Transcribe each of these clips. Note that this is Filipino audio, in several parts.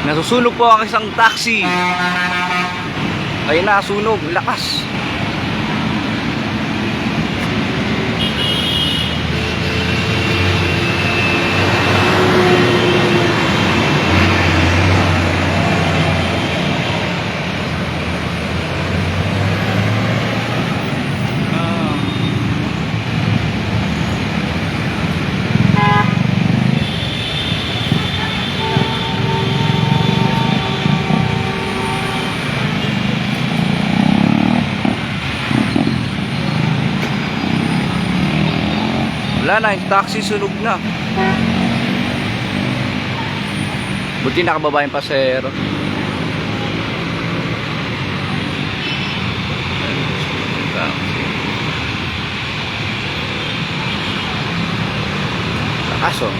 Nasusunog po ang isang taxi. Ayun na, sunog, lakas. Wala na, yung taxi sunog na. Buti nakababa yung pasero. Lakas oh.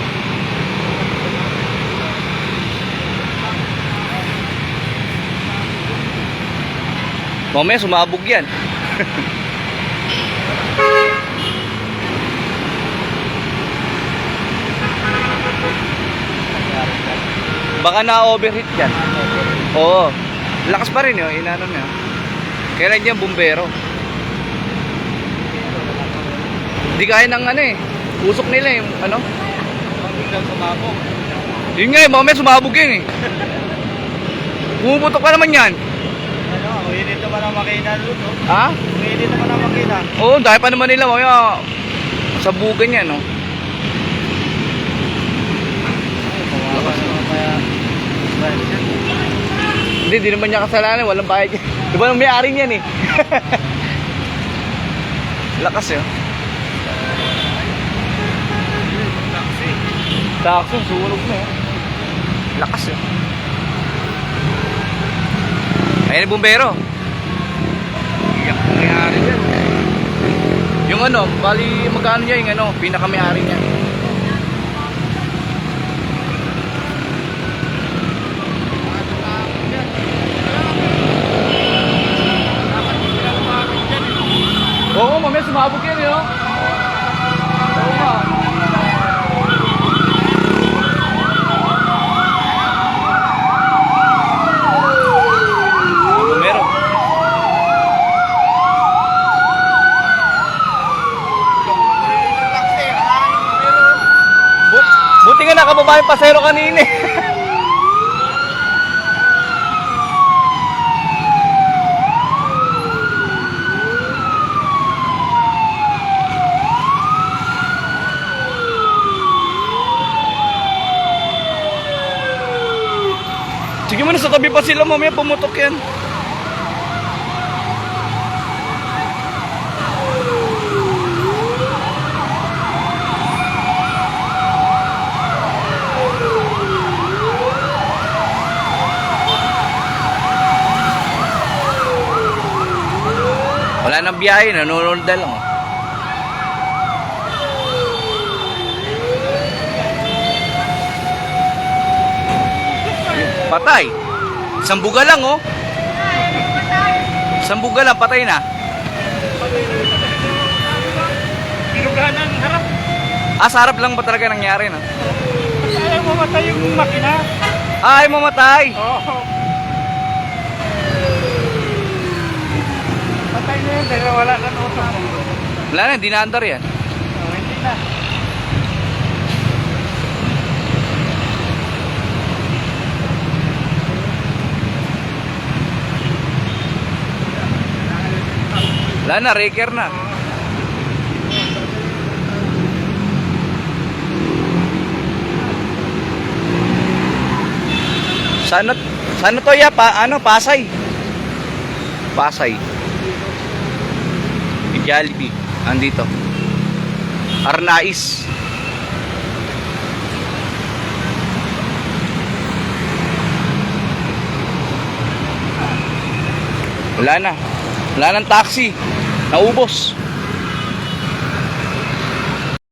Mamaya sumabog yan. Baka na-overheat yan. Oo. Lakas pa rin yun. Inano niya. Kailan yan bumbero? Hindi kaya ng ano eh. Usok nila yung ano. Biglang sumabog. Yun nga eh. Mamaya sumabog yun eh. Pumuputok pa naman yan. Ano, uinit naman ang makina luto. Ha? Uinit naman ang makina. Oo. Dahil pa naman nila. Mamaya sabugan yan no. Hindi naman niya kasalanan, walang bayad niya. Di ba nang may-ari niyan eh? Lakas yun. Taxi, sunog na yun. Lakas yun. Ayan yung bumbero. Iyak na may-ari niyan. Yung ano, bali magkano niya yung ano, pinaka-may-ari niya. Oo, mamaya sumabog yan eh, oh. Oo nga. Meron. Buti nga nakababa yung pasero kanina eh. Sige mo na, sa tabi pa sila, mamaya pumutok yan. Wala nang biyahe, nanonood na lang. Oh. Patay. Isang buga lang oh. Isang buga lang, patay na. Pinugahan ang harap. Sa harap lang ba talaga nangyari no? Ayaw mamatay yung makina. Ay, mamatay. Oo. Patay na yun dahil wala na usap. Wala na, dinaandar yan. Hindi na. Wala na, wrecker na. Sana to ya Pasay. Pasay. Jollibee andito. Arnais. Wala na. Wala nang taxi. Naubos.